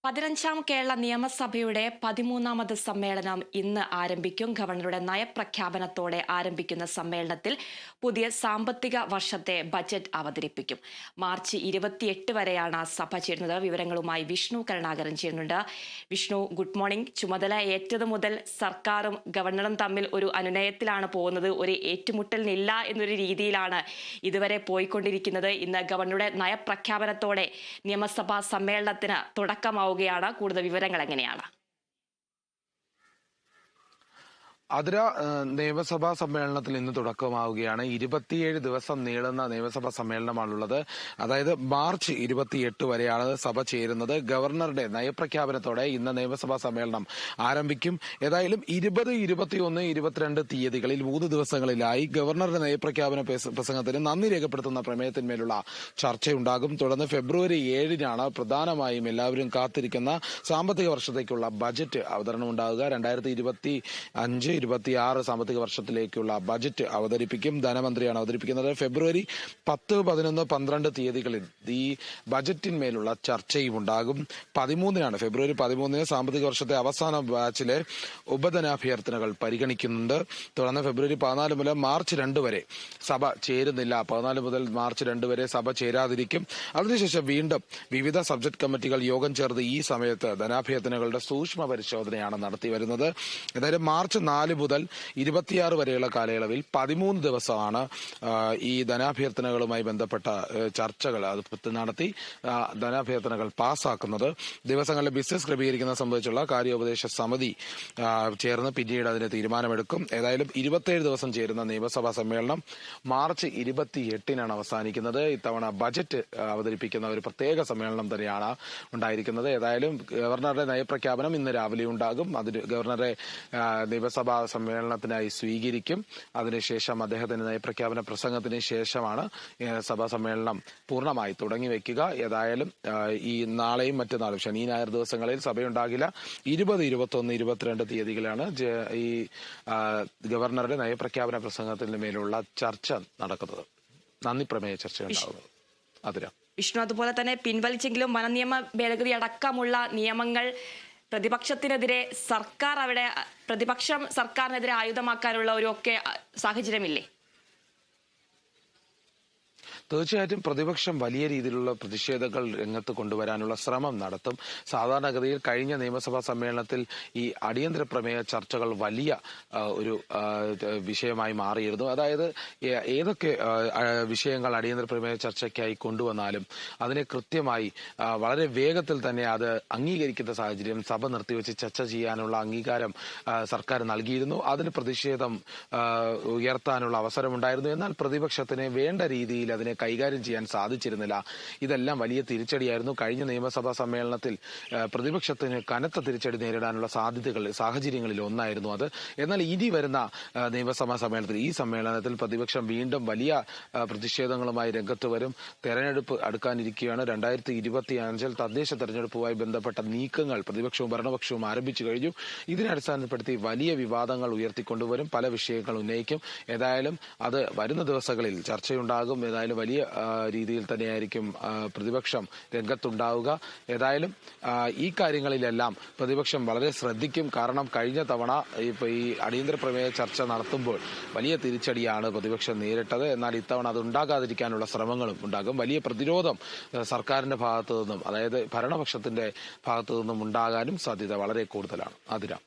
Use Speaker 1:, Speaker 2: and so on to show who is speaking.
Speaker 1: 15ാം കേരള നിയമസഭയുടെ 13ാമത് സമ്മേളനം ഇന്ന് ആരംഭിക്കും. ഗവർണറുടെ നയപ്രഖ്യാപനത്തോടെ ആരംഭിക്കുന്ന സമ്മേളനത്തിൽ പുതിയ സാമ്പത്തിക വർഷത്തെ ബജറ്റ് അവതരിപ്പിക്കും. മാർച്ച് 28 വരെയാണ് സഭ ചേരുന്നത്. വിവരങ്ങളുമായി വിഷ്ണു കരുണാകരൻ ചേരുന്നുണ്ട്. Vishnu, good morning. ചുമതല ഏറ്റതു മുതൽ സർക്കാരും ഗവർണറും തമ്മിൽ ഒരു അനുനയത്തിലാണ് പോകുന്നത്. ഒരു ഏറ്റുമുട്ടലിനില്ല എന്നൊരു രീതിയിലാണ് ഇതുവരെ പോയിക്കൊണ്ടിരിക്കുന്നത്. ഇന്ന് ഗവർണറുടെ നയപ്രഖ്യാപനത്തോടെ നിയമസഭാ സമ്മേളനത്തിന് തുടക്കമാവും. കൂടുതൽ വിവരങ്ങൾ എങ്ങനെയാണ്?
Speaker 2: അതിര നിയമസഭാ സമ്മേളനത്തിൽ ഇന്ന് തുടക്കമാവുകയാണ്. 27 ദിവസം നീളുന്ന നിയമസഭാ സമ്മേളനമാണുള്ളത്. അതായത് മാർച്ച് 28 വരെയാണ് സഭ ചേരുന്നത്. ഗവർണറുടെ നയപ്രഖ്യാപനത്തോടെ ഇന്ന് നിയമസഭാ സമ്മേളനം ആരംഭിക്കും. ഏതായാലും 20, 21, 22 തീയതികളിൽ 3 ദിവസങ്ങളിലായി ഗവർണറുടെ നയപ്രഖ്യാപന പ്രസംഗത്തിന് നന്ദി രേഖപ്പെടുത്തുന്ന പ്രമേയത്തിന്മേലുള്ള ചർച്ചയുണ്ടാകും. തുടർന്ന് ഫെബ്രുവരി 7-നാണ് പ്രധാനമായും എല്ലാവരും കാത്തിരിക്കുന്ന സാമ്പത്തിക വർഷത്തേക്കുള്ള ബജറ്റ് അവതരണം ഉണ്ടാവുക. 2025 26 സാമ്പത്തിക വർഷത്തിലേക്കുള്ള ബജറ്റ് അവതരിപ്പിക്കും. ധനമന്ത്രിയാണ് അവതരിപ്പിക്കുന്നത്. ഫെബ്രുവരി 10, 11, 12 തീയതികളിൽ ഈ ബജറ്റിന്മേലുള്ള ചർച്ചയും ഉണ്ടാകും. ഫെബ്രുവരി 13 സാമ്പത്തിക വർഷത്തെ അവസാന ബാച്ചിലെ ഉപധനാഭ്യർത്ഥനകൾ പരിഗണിക്കുന്നുണ്ട്. തുടർന്ന് ഫെബ്രുവരി 14 മുതൽ മാർച്ച് 2 വരെ സഭ ചേരുന്നില്ല. 14 മുതൽ മാർച്ച് 2 വരെ സഭ ചേരാതിരിക്കും. അതിനുശേഷം വീണ്ടും വിവിധ സബ്ജക്ട് കമ്മിറ്റികൾ യോഗം ചേർന്ന് ഈ സമയത്ത് ധനാഭ്യർത്ഥനകളുടെ സൂക്ഷ്മ പരിശോധനയാണ് നടത്തിവരുന്നത്. ഏതായാലും മാർച്ച് 4 മുതൽ 26 വരെയുള്ള കാലയളവിൽ 13 ദിവസമാണ് ഈ ധനാഭ്യർത്ഥനകളുമായി ബന്ധപ്പെട്ട ചർച്ചകൾ നടത്തി ധനാഭ്യർത്ഥനകൾ പാസ്സാക്കുന്നത്. ദിവസങ്ങളിൽ ബിസിനസ് ക്രമീകരിക്കുന്നത് സംബന്ധിച്ചുള്ള കാര്യോപദേശ സമിതി ചേർന്ന് പിന്നീട് അതിന് തീരുമാനമെടുക്കും. ഏതായാലും 27 ദിവസം ചേരുന്ന നിയമസഭാ സമ്മേളനം മാർച്ച് 28-നാണ് അവസാനിക്കുന്നത്. ഇത്തവണ ബജറ്റ് അവതരിപ്പിക്കുന്ന ഒരു പ്രത്യേക സമ്മേളനം തന്നെയാണ് ഉണ്ടായിരിക്കുന്നത്. ഏതായാലും ഗവർണറുടെ നയപ്രഖ്യാപനം ഇന്ന് രാവിലെ ഉണ്ടാകും. അതിന് ഗവർണറെ നിയമസഭാ സമ്മേളനത്തിനായി സ്വീകരിക്കും. അതിനുശേഷം അദ്ദേഹത്തിന്റെ നയപ്രഖ്യാപന പ്രസംഗത്തിന് ശേഷമാണ് സഭാ സമ്മേളനം പൂർണ്ണമായി തുടങ്ങി വെക്കുക. ഏതായാലും ഈ നാളെയും മറ്റന്നാളും ശനി ഞായർ ദിവസങ്ങളിൽ സഭയുണ്ടാകില്ല. 20, 21, 22 തീയതികളാണ് ഈ ഗവർണറുടെ നയപ്രഖ്യാപന പ്രസംഗത്തിന് മേലുള്ള ചർച്ച നടക്കുന്നത്. നന്ദി പ്രമേയ ചർച്ചയുണ്ടാകുന്നത്. അതിര
Speaker 1: വിഷ്ണു, അതുപോലെ തന്നെ പിൻവലിച്ചെങ്കിലും വനനിയമ ഭേദഗതി അടക്കമുള്ള നിയമങ്ങൾ പ്രതിപക്ഷത്തിനെതിരെ പ്രതിപക്ഷം സർക്കാരിനെതിരെ ആയുധമാക്കാനുള്ള ഒരു സാഹചര്യമില്ലേ?
Speaker 2: തീർച്ചയായിട്ടും പ്രതിപക്ഷം വലിയ രീതിയിലുള്ള പ്രതിഷേധങ്ങൾ രംഗത്ത് കൊണ്ടുവരാനുള്ള ശ്രമം നടത്തും. സാധാരണഗതിയിൽ കഴിഞ്ഞ നിയമസഭാ സമ്മേളനത്തിൽ ഈ അടിയന്തര പ്രമേയ ചർച്ചകൾ വലിയ ഒരു വിഷയമായി മാറിയിരുന്നു. അതായത് ഏതൊക്കെ വിഷയങ്ങൾ അടിയന്തര പ്രമേയ ചർച്ചയ്ക്കായി കൊണ്ടുവന്നാലും അതിനെ കൃത്യമായി വളരെ വേഗത്തിൽ തന്നെ അത് അംഗീകരിക്കുന്ന സാഹചര്യം, സഭ നിർത്തിവെച്ച് ചർച്ച ചെയ്യാനുള്ള അംഗീകാരം സർക്കാർ നൽകിയിരുന്നു. അതിന് പ്രതിഷേധം ഉയർത്താനുള്ള അവസരമുണ്ടായിരുന്നു. എന്നാൽ പ്രതിപക്ഷത്തിന് വേണ്ട രീതിയിൽ അതിനെ കൈകാര്യം ചെയ്യാൻ സാധിച്ചിരുന്നില്ല. ഇതെല്ലാം വലിയ തിരിച്ചടിയായിരുന്നു. കഴിഞ്ഞ നിയമസഭാ സമ്മേളനത്തിൽ പ്രതിപക്ഷത്തിന് കനത്ത തിരിച്ചടി നേരിടാനുള്ള സാഹചര്യങ്ങളിൽ ഒന്നായിരുന്നു അത്. എന്നാൽ ഇനി വരുന്ന നിയമസഭാ സമ്മേളനത്തിൽ ഈ സമ്മേളനത്തിൽ പ്രതിപക്ഷം വീണ്ടും വലിയ പ്രതിഷേധങ്ങളുമായി രംഗത്ത് വരും. തെരഞ്ഞെടുപ്പ് അടുക്കാനിരിക്കുകയാണ്. 2025 തദ്ദേശ തെരഞ്ഞെടുപ്പുമായി ബന്ധപ്പെട്ട നീക്കങ്ങൾ പ്രതിപക്ഷവും ഭരണപക്ഷവും ആരംഭിച്ചു കഴിഞ്ഞു. ഇതിനെ അടിസ്ഥാനപ്പെടുത്തി വലിയ വിവാദങ്ങൾ ഉയർത്തിക്കൊണ്ടുവരും. പല വിഷയങ്ങൾ ഉന്നയിക്കും. ഏതായാലും അത് വരുന്ന ദിവസങ്ങളിൽ ചർച്ചയുണ്ടാകും. ഏതായാലും വലിയ രീതിയിൽ തന്നെയായിരിക്കും പ്രതിപക്ഷം രംഗത്തുണ്ടാവുക. ഏതായാലും ഈ കാര്യങ്ങളിലെല്ലാം പ്രതിപക്ഷം വളരെ ശ്രദ്ധിക്കും. കാരണം കഴിഞ്ഞ തവണ ഈ അടിയന്തര പ്രമേയ ചർച്ച നടത്തുമ്പോൾ വലിയ തിരിച്ചടിയാണ് പ്രതിപക്ഷം നേരിട്ടത്. എന്നാൽ ഇത്തവണ അത് ഉണ്ടാകാതിരിക്കാനുള്ള ശ്രമങ്ങളും ഉണ്ടാകും. വലിയ പ്രതിരോധം സർക്കാരിന്റെ ഭാഗത്തു നിന്നും, അതായത് ഭരണപക്ഷത്തിന്റെ ഭാഗത്തു നിന്നും ഉണ്ടാകാനും സാധ്യത വളരെ കൂടുതലാണ്. അതിരാ